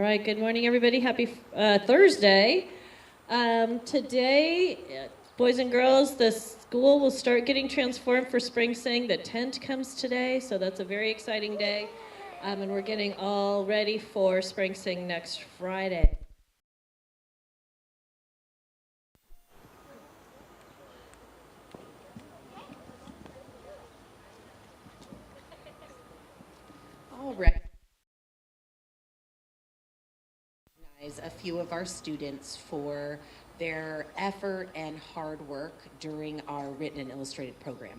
right, good morning, everybody. Happy Thursday. Today, boys and girls, the school will start getting transformed for Spring Sing. The tent comes today, so that's a very exciting day. And we're getting all ready for Spring Sing next Friday. All right. A few of our students for their effort and hard work during our written and illustrated program.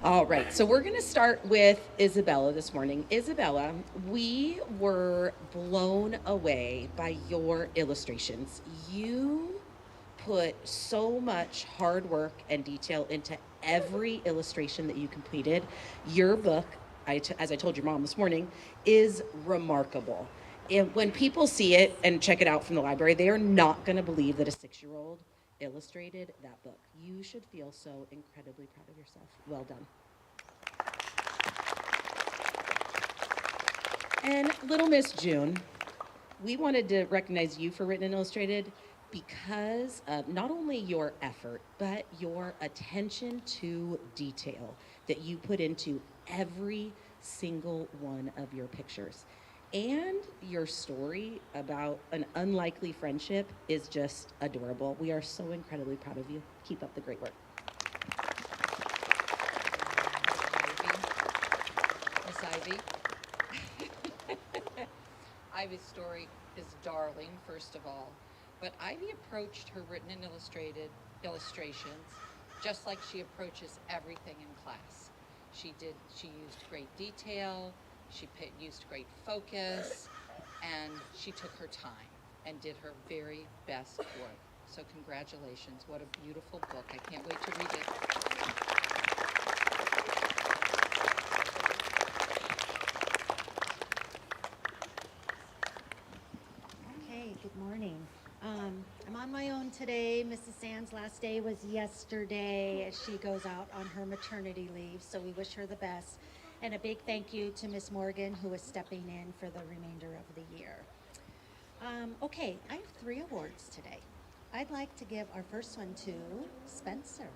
All right, so we're going to start with Isabella this morning. Isabella, we were blown away by your illustrations. You put so much hard work and detail into every illustration that you completed. Your book, as I told your mom this morning, is remarkable. And when people see it and check it out from the library, they are not going to believe that a 6-year-old illustrated that book. You should feel so incredibly proud of yourself. Well done. And Little Miss June, we wanted to recognize you for Written and Illustrated because of not only your effort, but your attention to detail that you put into every single one of your pictures. And your story about an unlikely friendship is just adorable. We are so incredibly proud of you. Keep up the great work. Miss Ivy. Ivy's story is darling, first of all, but Ivy approached her written and illustrated illustrations just like she approaches everything in class. She used great detail, she used great focus, and she took her time and did her very best work. So congratulations, what a beautiful book. I can't wait to read it. Good morning. I'm on my own today. Mrs. Sands' last day was yesterday as she goes out on her maternity leave, so we wish her the best. And a big thank you to Miss Morgan, who is stepping in for the remainder of the year. Okay, I have 3 awards today. I'd like to give our first one to Spencer.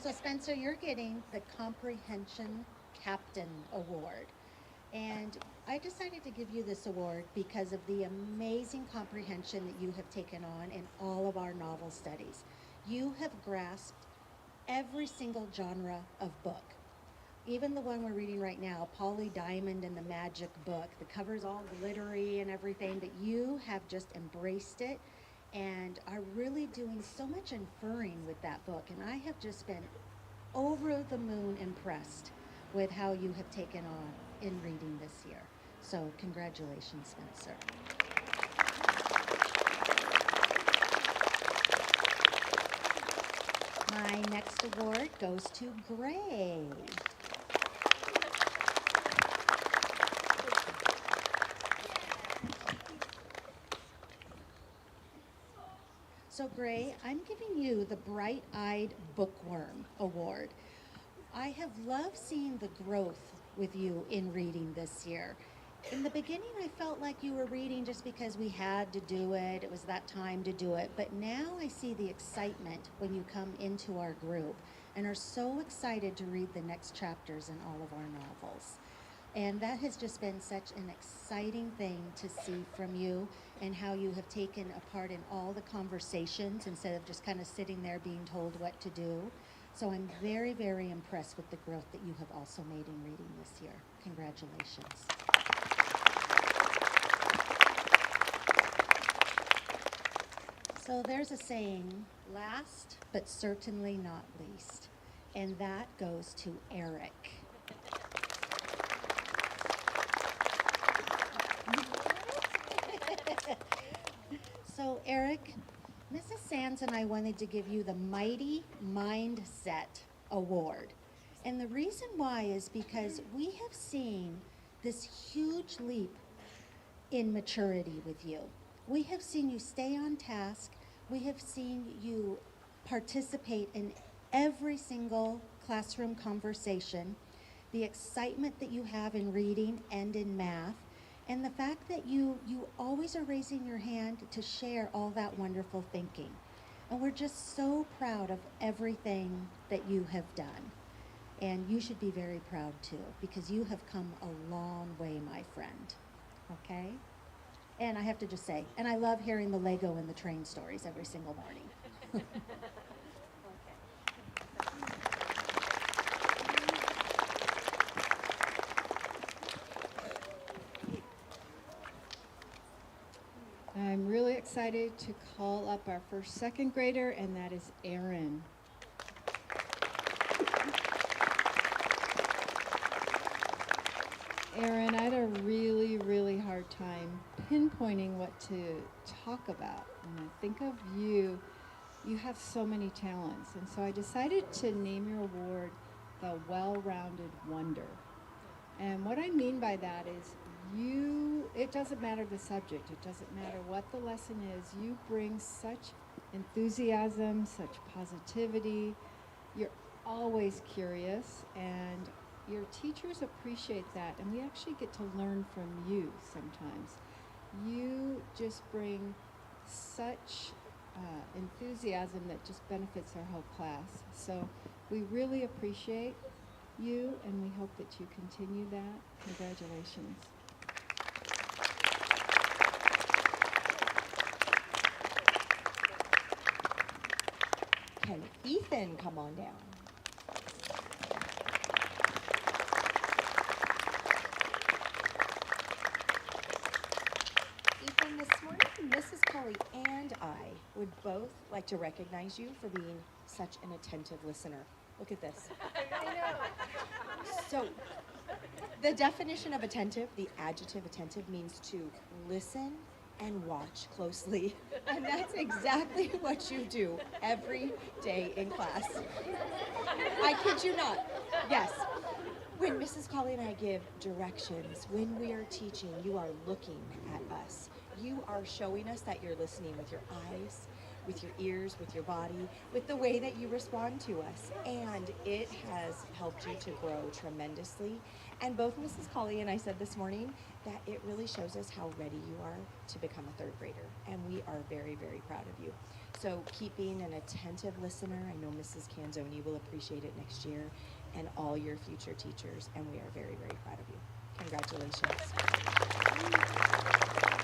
So Spencer, you're getting the Comprehension Captain Award. And I decided to give you this award because of the amazing comprehension that you have taken on in all of our novel studies. You have grasped every single genre of book. Even the one we're reading right now, Polly Diamond and the Magic Book, the cover's all glittery and everything, but you have just embraced it and are really doing so much inferring with that book. And I have just been over the moon impressed with how you have taken on in reading this year. So congratulations, Spencer. My next award goes to Gray. So Gray, I'm giving you the Bright-Eyed Bookworm Award. I have loved seeing the growth with you in reading this year. In the beginning, I felt like you were reading just because we had to do it. It was that time to do it. But now I see the excitement when you come into our group and are so excited to read the next chapters in all of our novels. And that has just been such an exciting thing to see from you and how you have taken a part in all the conversations instead of just kind of sitting there being told what to do. So I'm very, very impressed with the growth that you have also made in reading this year. Congratulations. So there's a saying, last but certainly not least, and that goes to Eric. So Eric, Mrs. Sands and I wanted to give you the Mighty Mindset Award. And the reason why is because we have seen this huge leap in maturity with you. We have seen you stay on task. We have seen you participate in every single classroom conversation, the excitement that you have in reading and in math, and the fact that you always are raising your hand to share all that wonderful thinking. And we're just so proud of everything that you have done. And you should be very proud too, because you have come a long way, my friend. Okay? And I have to just say, and I love hearing the Lego and the train stories every single morning. I'm really excited to call up our first second grader, and that is Erin. Erin, I had a really hard time pinpointing what to talk about. When I think of you, you have so many talents. And so I decided to name your award the Well-Rounded Wonder. And what I mean by that is it doesn't matter the subject, it doesn't matter what the lesson is, you bring such enthusiasm, such positivity, you're always curious, and your teachers appreciate that, and we actually get to learn from you sometimes. You just bring such enthusiasm that just benefits our whole class. So we really appreciate you, and we hope that you continue that. Congratulations. Can Ethan come on down? Ethan, this morning, Mrs. Cully and I would both like to recognize you for being such an attentive listener. Look at this. I know. So, the definition of attentive, the adjective attentive, means to listen and watch closely. And that's exactly what you do every day in class. I kid you not. Yes. When Mrs. Colley and I give directions, when we are teaching, you are looking at us. You are showing us that you're listening with your eyes, with your ears, with your body, with the way that you respond to us. And it has helped you to grow tremendously. And both Mrs. Colley and I said this morning that it really shows us how ready you are to become a third grader. And we are very proud of you. So keep being an attentive listener. I know Mrs. Canzoni will appreciate it next year, and all your future teachers. And we are very proud of you. Congratulations.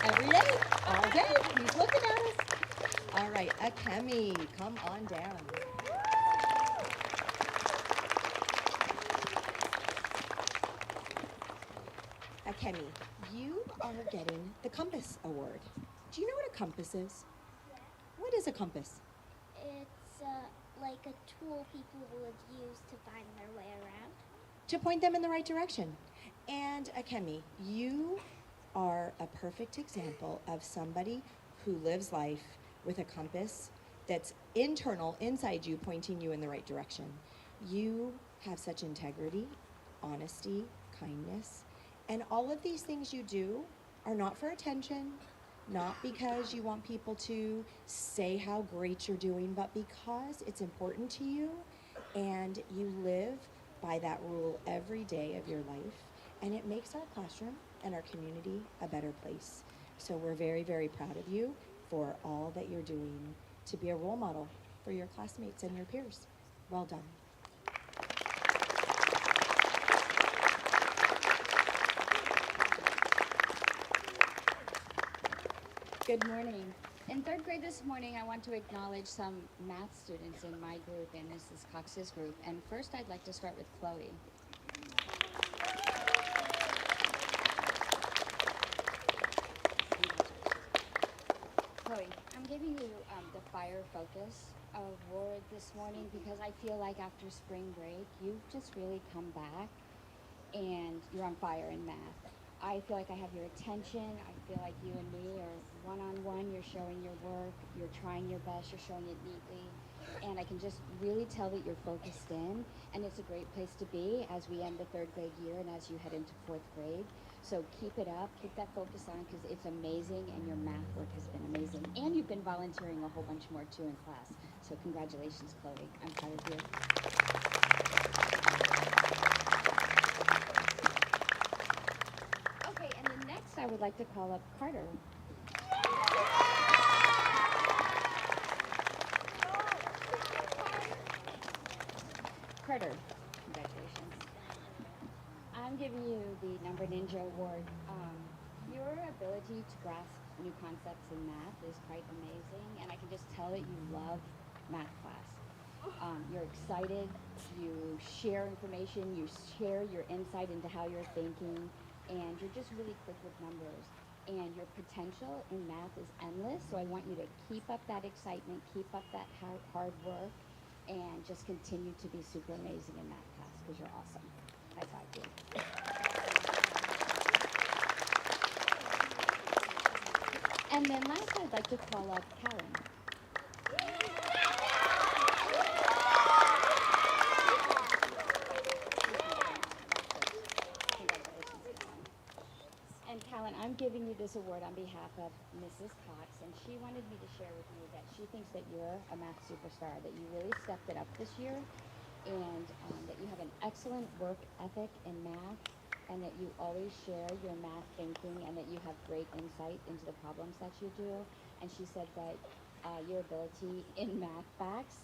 Every day, all day, he's looking at us. All right, Akemi, come on down. Akemi, you are getting the Compass Award. Do you know what a compass is? What is a compass? It's like a tool people would use to find their way around. To point them in the right direction. And Akemi, you are a perfect example of somebody who lives life with a compass that's internal, inside you, pointing you in the right direction. You have such integrity, honesty, kindness, and all of these things you do are not for attention, not because you want people to say how great you're doing, but because it's important to you, and you live by that rule every day of your life, and it makes our classroom and our community a better place. So we're very proud of you for all that you're doing to be a role model for your classmates and your peers. Well done. Good morning. In third grade this morning, I want to acknowledge some math students in my group and Mrs. Cox's group. And first, I'd like to start with Chloe. Chloe, I'm giving you the higher focus award this morning because I feel like after spring break, you've just really come back and you're on fire in math. I feel like I have your attention. I feel like you and me are one-on-one. You're showing your work. You're trying your best. You're showing it neatly. And I can just really tell that you're focused in. And it's a great place to be as we end the third grade year and as you head into fourth grade. So keep it up. Keep that focus on because it's amazing and your math work has been amazing. And you've been volunteering a whole bunch more too in class. So congratulations, Chloe. I'm proud of you. Okay, and then next I would like to call up Carter. Carter, congratulations. I'm giving you the Number Ninja Award. Your ability to grasp new concepts in math is quite amazing, and I can just tell that you love math class. You're excited, you share information, you share your insight into how you're thinking, and you're just really quick with numbers. And your potential in math is endless, so I want you to keep up that excitement, keep up that hard work, and just continue to be super amazing in math class because you're awesome. High five you. And then last, I'd like to call up Karen. And Callan, I'm giving you this award on behalf of Mrs. Cox, and she wanted me to share with you that she thinks that you're a math superstar, that you really stepped it up this year, and that you have an excellent work ethic in math, and that you always share your math thinking, and that you have great insight into the problems that you do. And she said that your ability in math facts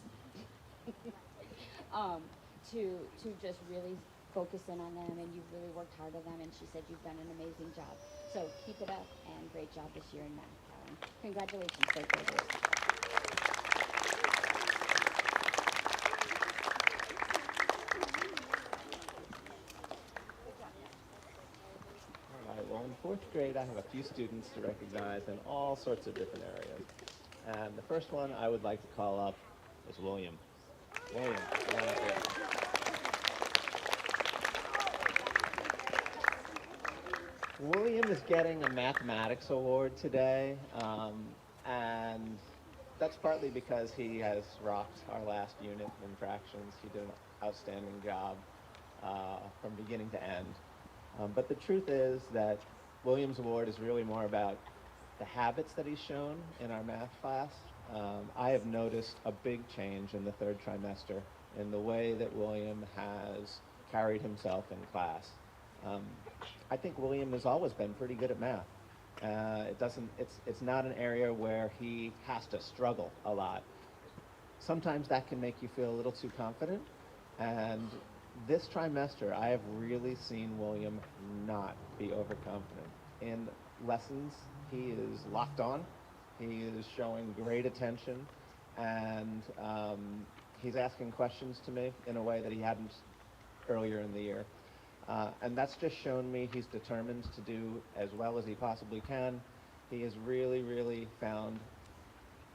to just really focus in on them, and you've really worked hard on them, and she said you've done an amazing job. So keep it up, and great job this year in math, Callan. Congratulations, third graders. All right, well, in fourth grade, I have a few students to recognize in all sorts of different areas. And the first one I would like to call up is William. William, come on up here. William is getting a mathematics award today, and that's partly because he has rocked our last unit in fractions. He did an outstanding job from beginning to end. But the truth is that William's award is really more about the habits that he's shown in our math class. I have noticed a big change in the third trimester in the way that William has carried himself in class. I think William has always been pretty good at math. It's not an area where he has to struggle a lot. Sometimes that can make you feel a little too confident, and this trimester, I have really seen William not be overconfident. In lessons, he is locked on. He is showing great attention, and he's asking questions to me in a way that he hadn't earlier in the year. And that's just shown me he's determined to do as well as he possibly can. He has really, really found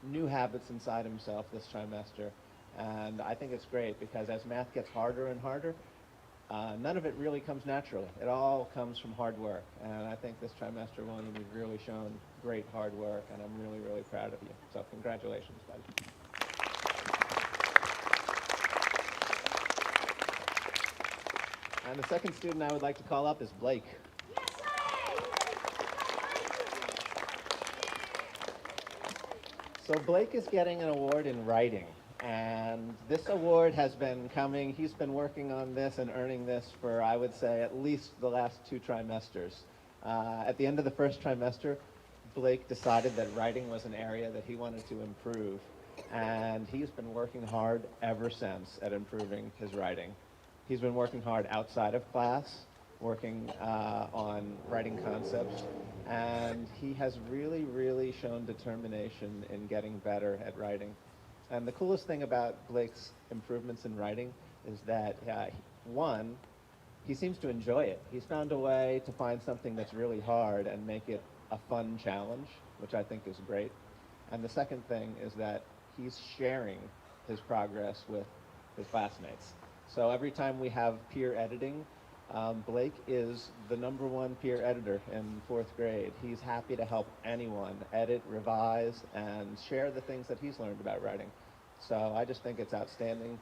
new habits inside himself this trimester. And I think it's great because as math gets harder and harder, none of it really comes naturally. It all comes from hard work. And I think this trimester, William, you've really shown great hard work, and I'm really, really proud of you. So congratulations, buddy. And the second student I would like to call up is Blake. So Blake is getting an award in writing, and this award has been coming. He's been working on this and earning this for, I would say, at least the last 2 trimesters. At the end of the first trimester, Blake decided that writing was an area that he wanted to improve, and he's been working hard ever since at improving his writing. He's been working hard outside of class, working on writing concepts, and he has really, really shown determination in getting better at writing. And the coolest thing about Blake's improvements in writing is that, one, he seems to enjoy it. He's found a way to find something that's really hard and make it a fun challenge, which I think is great. And the second thing is that he's sharing his progress with his classmates. So every time we have peer editing, Blake is the #1 peer editor in 4th grade. He's happy to help anyone edit, revise, and share the things that he's learned about writing. So I just think it's outstanding.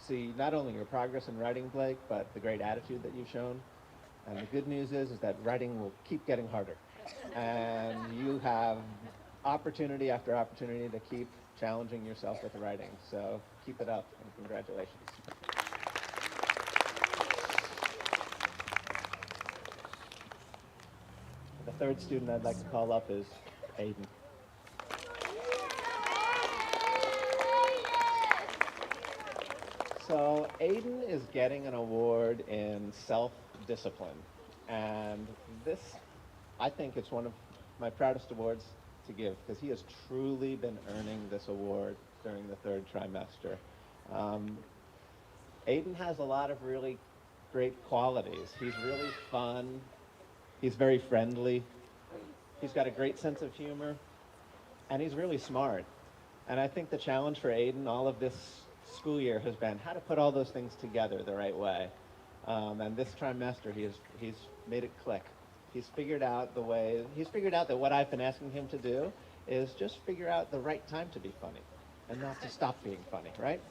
See not only your progress in writing, Blake, but the great attitude that you've shown. And the good news is that writing will keep getting harder. And you have opportunity after opportunity to keep challenging yourself with writing. So keep it up, and congratulations. The third student I'd like to call up is Aiden. So Aiden is getting an award in self-discipline. And this, I think it's one of my proudest awards to give, because he has truly been earning this award during the 3rd trimester. Aiden has a lot of really great qualities. He's really fun. He's very friendly. He's got a great sense of humor. And he's really smart. And I think the challenge for Aiden all of this school year has been how to put all those things together the right way. And this trimester, he's made it click. He's figured out that what I've been asking him to do is just figure out the right time to be funny and not to stop being funny, right?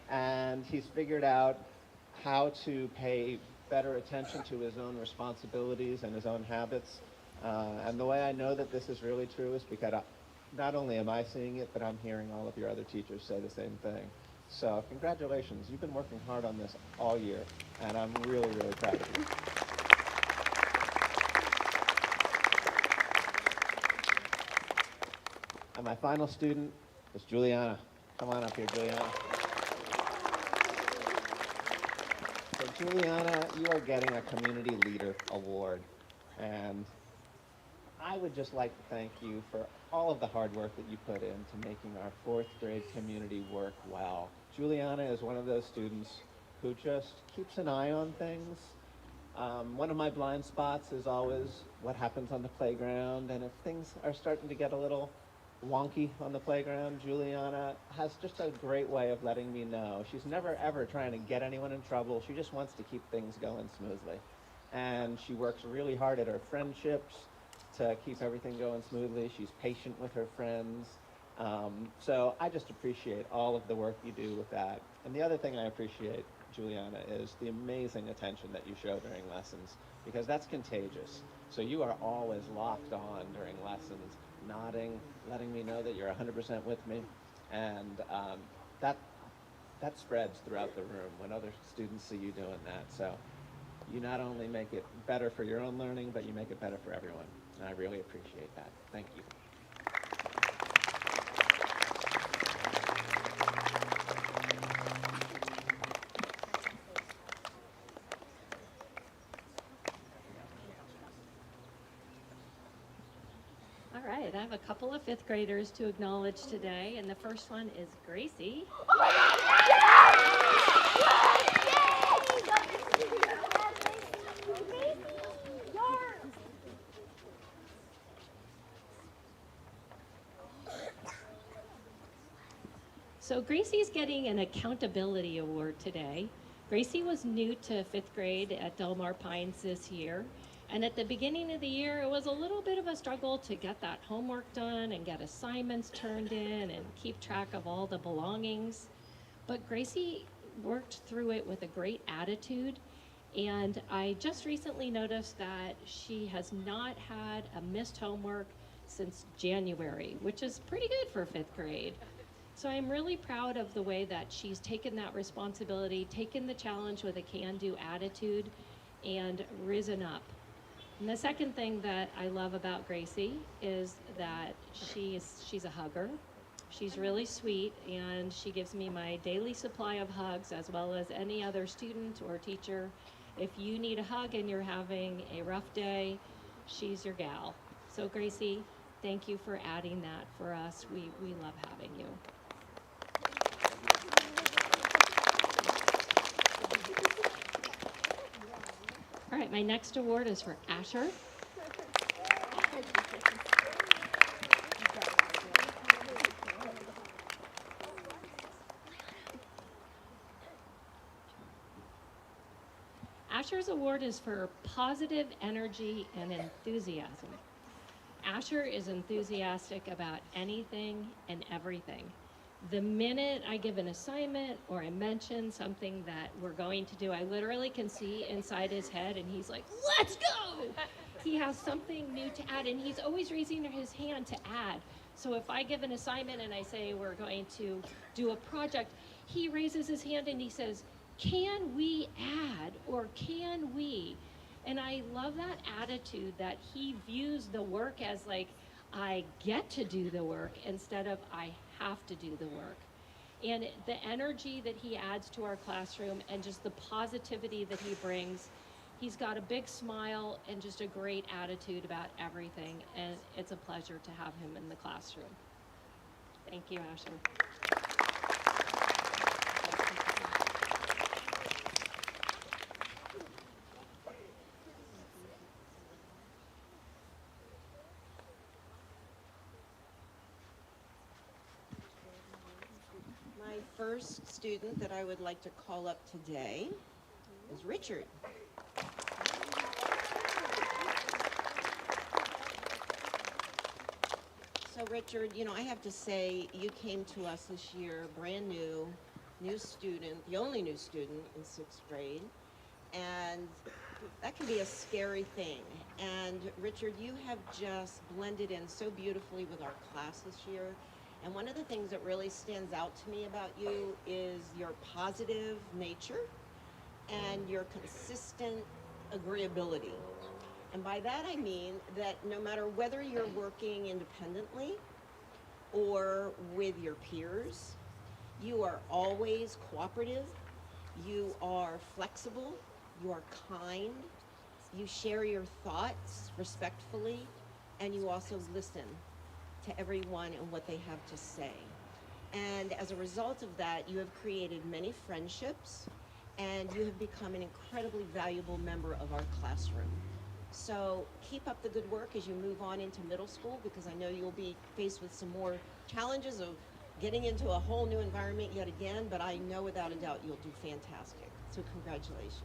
And he's figured out how to pay better attention to his own responsibilities and his own habits. And the way I know that this is really true is because not only am I seeing it, but I'm hearing all of your other teachers say the same thing. So congratulations. You've been working hard on this all year, and I'm really, really proud of you. And my final student is Juliana. Come on up here, Juliana. So Juliana, you are getting a Community Leader Award. And I would just like to thank you for all of the hard work that you put into making our 4th grade community work well. Juliana is one of those students who just keeps an eye on things. One of my blind spots is always what happens on the playground, and if things are starting to get a little wonky on the playground, Juliana has just a great way of letting me know. She's never ever trying to get anyone in trouble. She just wants to keep things going smoothly. And she works really hard at her friendships to keep everything going smoothly. She's patient with her friends. So I just appreciate all of the work you do with that. And the other thing I appreciate, Juliana, is the amazing attention that you show during lessons, because that's contagious. So you are always locked on during lessons, nodding, letting me know that you're 100% with me. And that spreads throughout the room when other students see you doing that. So you not only make it better for your own learning, but you make it better for everyone. And I really appreciate that. Thank you. All right, I have a couple of 5th graders to acknowledge today, and the first one is Gracie. So Gracie's getting an accountability award today. Gracie was new to 5th grade at Del Mar Pines this year. And at the beginning of the year, it was a little bit of a struggle to get that homework done and get assignments turned in and keep track of all the belongings. But Gracie worked through it with a great attitude. And I just recently noticed that she has not had a missed homework since January, which is pretty good for 5th grade. So I'm really proud of the way that she's taken that responsibility, taken the challenge with a can-do attitude, and risen up. And the second thing that I love about Gracie is that she's a hugger. She's really sweet, and she gives me my daily supply of hugs, as well as any other student or teacher. If you need a hug and you're having a rough day, she's your gal. So Gracie, thank you for adding that for us. We love having you. All right, my next award is for Asher. Asher's award is for positive energy and enthusiasm. Asher is enthusiastic about anything and everything. The minute I give an assignment or I mention something that we're going to do, I literally can see inside his head and he's like, let's go! He has something new to add and he's always raising his hand to add. So if I give an assignment and I say we're going to do a project, he raises his hand and he says, can we add or can we? And I love that attitude that he views the work as like, I get to do the work instead of I have to do the work. And the energy that he adds to our classroom and just the positivity that he brings, he's got a big smile and just a great attitude about everything. And it's a pleasure to have him in the classroom. Thank you, Asher. My first student that I would like to call up today is Richard. So Richard, you know, I have to say you came to us this year, brand new student, the only new student in 6th grade, and that can be a scary thing. And Richard, you have just blended in so beautifully with our class this year. And one of the things that really stands out to me about you is your positive nature and your consistent agreeability. And by that I mean that no matter whether you're working independently or with your peers, you are always cooperative, you are flexible, you are kind, you share your thoughts respectfully, and you also listen to everyone and what they have to say. And as a result of that, you have created many friendships and you have become an incredibly valuable member of our classroom. So keep up the good work as you move on into middle school, because I know you'll be faced with some more challenges of getting into a whole new environment yet again, but I know without a doubt you'll do fantastic. So congratulations.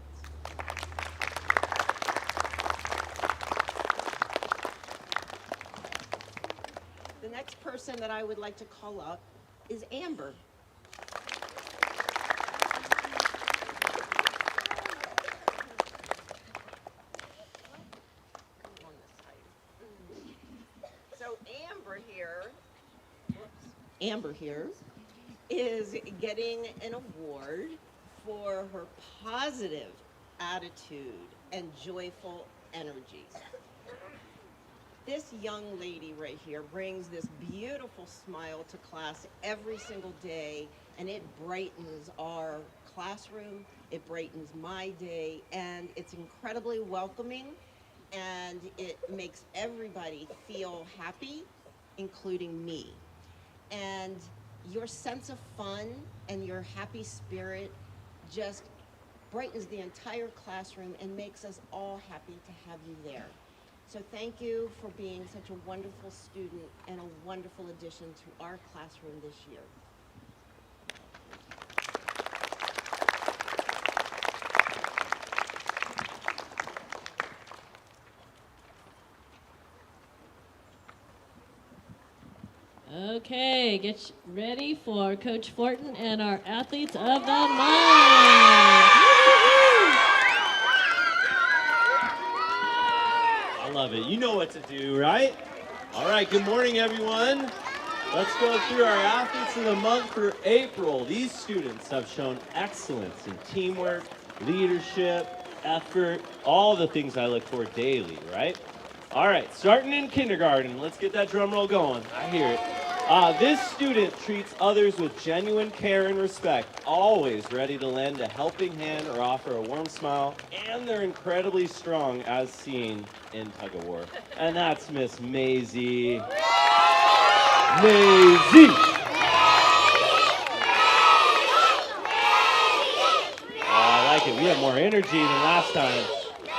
The next person that I would like to call up is Amber. So Amber here is getting an award for her positive attitude and joyful energy. This young lady right here brings this beautiful smile to class every single day, and it brightens our classroom, it brightens my day, and it's incredibly welcoming, and it makes everybody feel happy, including me. And your sense of fun and your happy spirit just brightens the entire classroom and makes us all happy to have you there. So thank you for being such a wonderful student and a wonderful addition to our classroom this year. Okay, get ready for Coach Fortin and our Athletes of the Month. I love it. You know what to do, right? All right, good morning, everyone. Let's go through our Athletes of the Month for April. These students have shown excellence in teamwork, leadership, effort, all the things I look for daily, right? All right, starting in kindergarten. Let's get that drum roll going. I hear it. This student treats others with genuine care and respect, always ready to lend a helping hand or offer a warm smile, and they're incredibly strong as seen in tug of war. And that's Miss Maisie. Maisie! I like it. We have more energy than last time.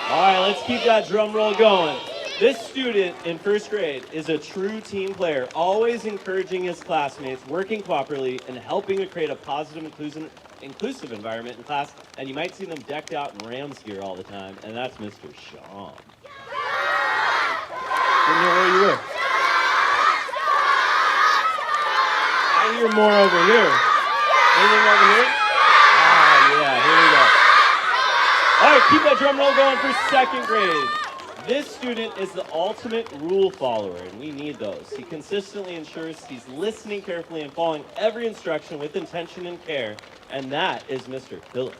All right, let's keep that drum roll going. This student in first grade is a true team player, always encouraging his classmates, working cooperatively, and helping to create a positive, inclusive environment in class, and you might see them decked out in Rams gear all the time, and that's Mr. Sean. Didn't hear where you were. I hear more over here. Anything over here? Ah, yeah, here we go. All right, keep that drum roll going for second grade. This student is the ultimate rule follower, and we need those. He consistently ensures he's listening carefully and following every instruction with intention and care, and that is Mr. Phillip.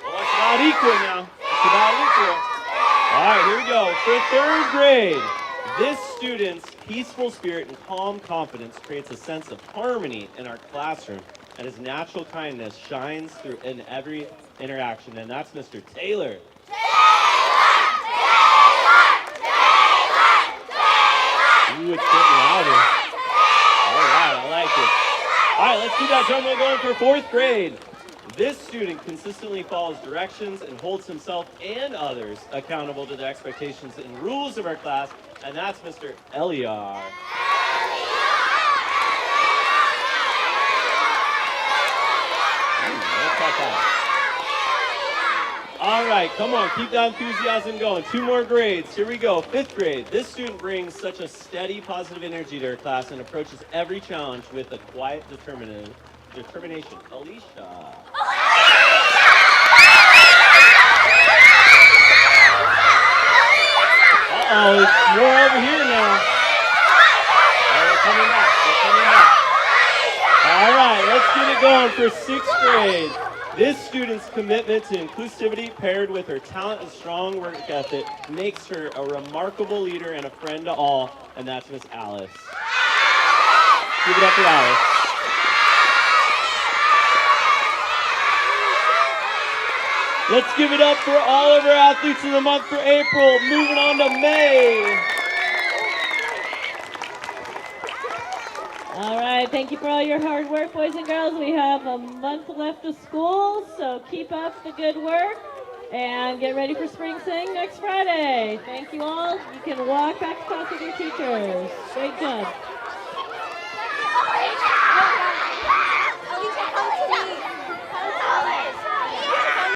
Well, it's about equal now. It's about equal. All right, here we go. For third grade, this student's peaceful spirit and calm confidence creates a sense of harmony in our classroom, and his natural kindness shines through in every interaction, and that's Mr. Taylor. Ooh, it's getting louder. All right, I like it. All right, let's keep that drum roll going for fourth grade. This student consistently follows directions and holds himself and others accountable to the expectations and rules of our class, and that's Mr. Eliar. All right, come on, keep that enthusiasm going. 2 more grades. Here we go. 5th grade. This student brings such a steady, positive energy to her class and approaches every challenge with a quiet determination. Alicia. Uh-oh, it's more over here now. They're coming back. They're coming back. All right, let's get it going for 6th grade. This student's commitment to inclusivity paired with her talent and strong work ethic makes her a remarkable leader and a friend to all, and that's Miss Alice. Give it up for Alice. Let's give it up for all of our athletes of the month for April. Moving on to May. All right, thank you for all your hard work, boys and girls. We have a month left of school, so keep up the good work and get ready for Spring Sing next Friday. Thank you all. You can walk back to class with your teachers. Great job.